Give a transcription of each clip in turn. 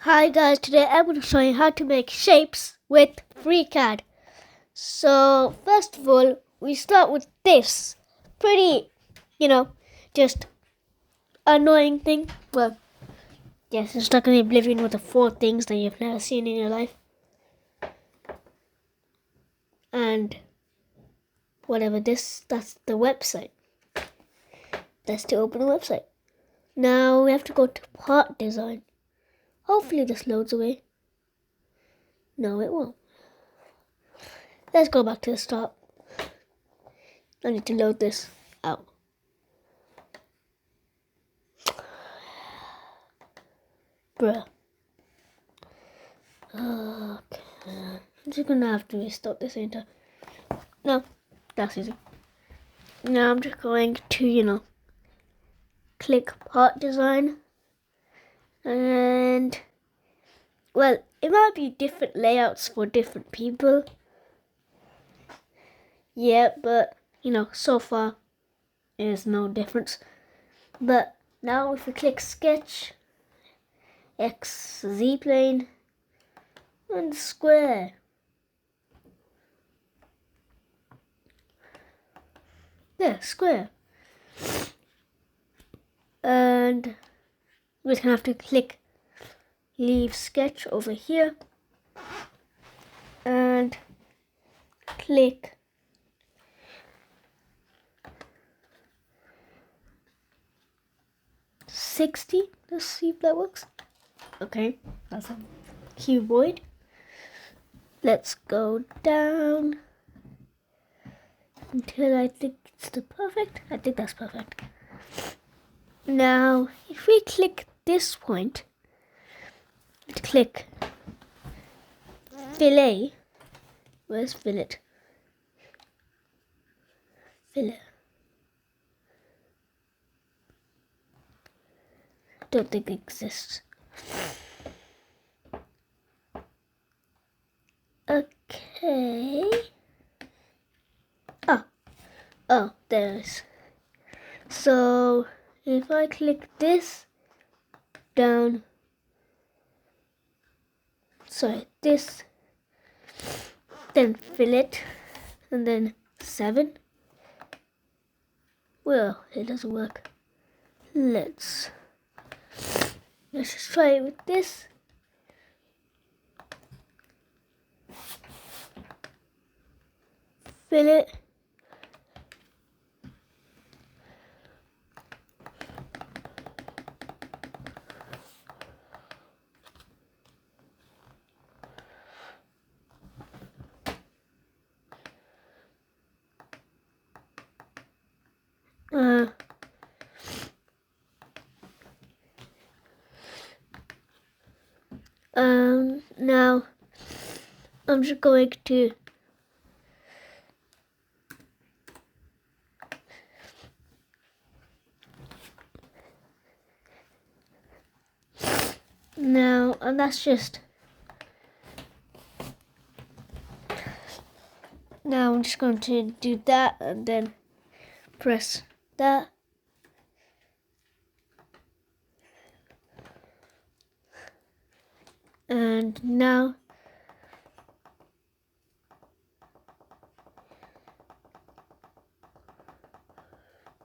Hi guys, today I'm going to show you how to make shapes with FreeCAD. So first of all, we start with this pretty, just annoying thing. Well, yes, you're stuck in oblivion with the 4 things that you've never seen in your life. And whatever that's the website. That's to open the website. Now we have to go to part design. Hopefully this loads away. No, it won't. Let's go back to the start. I need to load this out. Bruh. Okay. I'm just gonna have to restart this entire. No, that's easy. Now I'm just going to, click part design. And, well, it might be different layouts for different people. Yeah, but, so far, there's no difference. But now if we click sketch, X, Z plane, and square. Yeah, square. And we're gonna have to click leave sketch over here and click $60. Let's see if that works. Okay, that's a cuboid. Let's go down until I think it's the perfect. I think that's perfect. Now, if we click this point, click fillet. Where's fillet? Fillet. Don't think it exists. Okay. Oh, there it is. So if I click this down, this, then fillet, and then 7. Well, it doesn't work. Let's just try it with this. Fillet. Now I'm just going to and that's just now I'm just going to do that and then press that. And now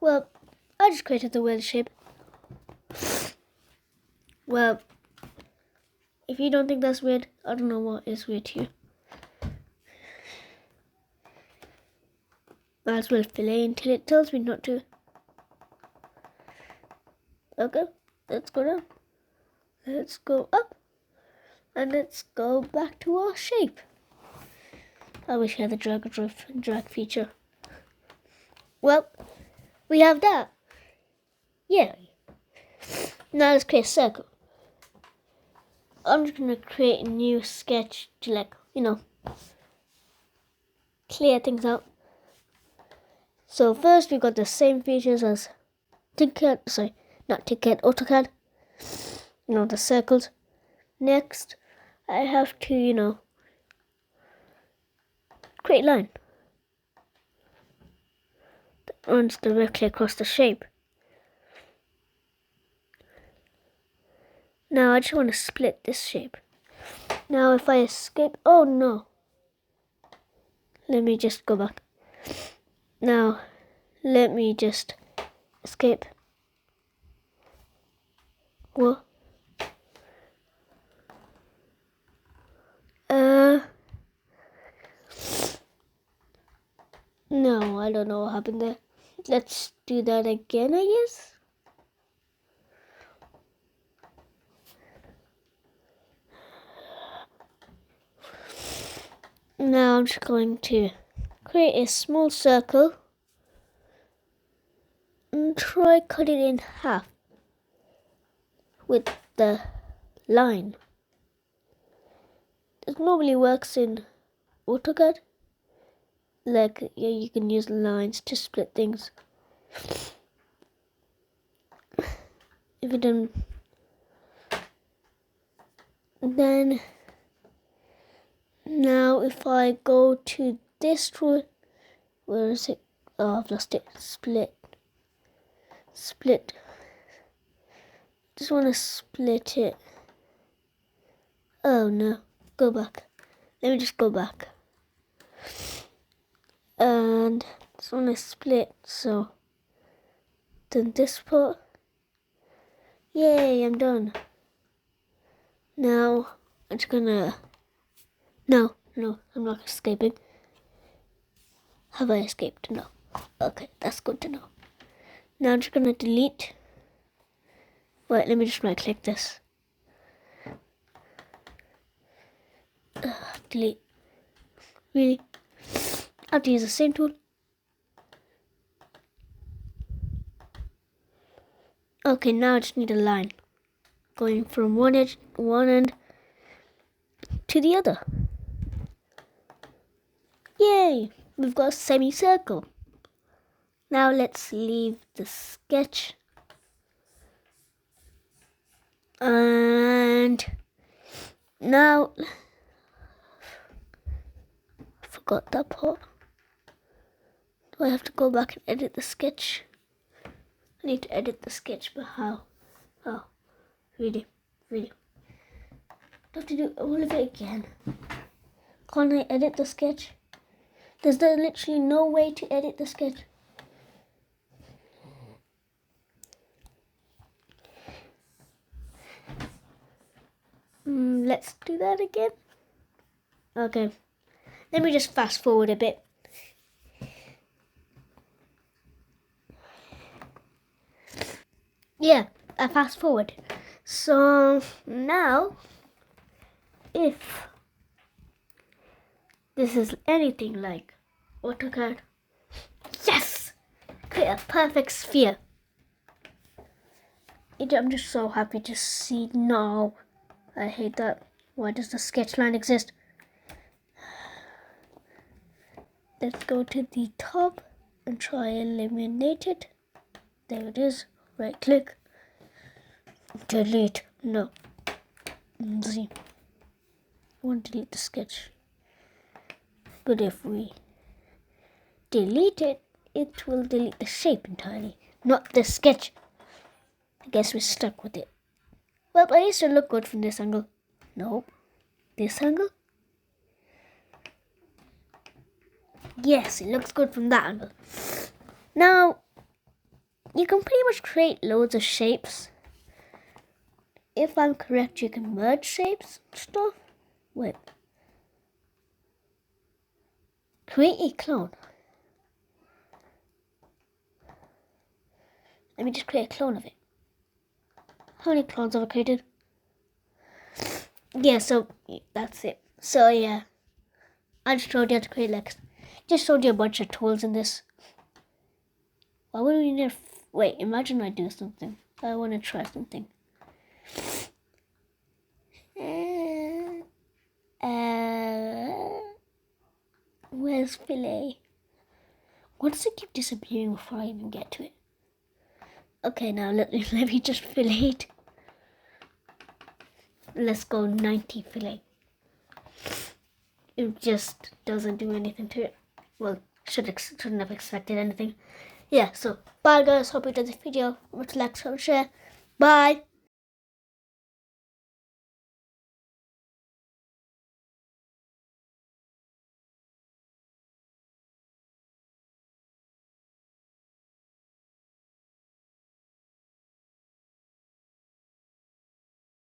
well, I just created the weird shape. Well, if you don't think that's weird, I don't know what is weird to you. Might as well fillet until it tells me not to. Okay, let's go down. Let's go up. And let's go back to our shape. I wish I had the drag feature. Well, we have that. Yeah. Now let's create a circle. I'm just gonna create a new sketch to clear things out. So first we got the same features as TinkerCAD, not TinkerCAD, AutoCAD. The circles. Next, I have to, create a line that runs directly across the shape. Now I just want to split this shape. Now if I escape, oh no. Let me just go back. Now let me just escape. What? No, I don't know what happened there. Let's do that again, I guess. Now I'm just going to create a small circle and try cut it in half with the line. This normally works in AutoCAD. Like, yeah, you can use lines to split things. If you don't, then now if I go to this tool, where is it? Oh, I've lost it. Split. Just want to split it. Oh no, go back. Let me just go back. And just want to split, so then this part. Yay, I'm done. Now I'm just gonna. No, I'm not escaping. Have I escaped? No. Okay, that's good to know. Now I'm just gonna delete. Wait, let me just right click this. Delete. Really? I have to use the same tool. Okay, now I just need a line going from one end to the other. Yay! We've got a semicircle. Now let's leave the sketch. And now I forgot that part. Do I have to go back and edit the sketch? I need to edit the sketch, but how? Oh, really. I have to do all of it again. Can't I edit the sketch? There's literally no way to edit the sketch. Let's do that again. Okay. Let me just fast forward a bit. Yeah, I fast forward. So now, if this is anything like AutoCAD, yes! Create a perfect sphere. I'm just so happy to see. No, I hate that. Why does the sketch line exist? Let's go to the top and try eliminate it. There it is. Right click. Delete. No. Z. I want to delete the sketch. But if we delete it, it will delete the shape entirely, not the sketch. I guess we're stuck with it. Well, I used to look good from this angle. Nope. This angle? Yes, it looks good from that angle. Now, you can pretty much create loads of shapes. If I'm correct, you can merge shapes and stuff. Wait. Create a clone. Let me just create a clone of it. How many clones have I created? Yeah, so that's it. So yeah, I just showed you how to create just showed you a bunch of tools in this. Why would we need? Wait, imagine I do something. I want to try something. Where's fillet? Why does it keep disappearing before I even get to it? Okay, now let me just fillet it. Let's go 90 fillet. It just doesn't do anything to it. Well, shouldn't have expected anything. Yeah, so bye guys. Hope you enjoyed this video. Remember to like, subscribe, share. Bye.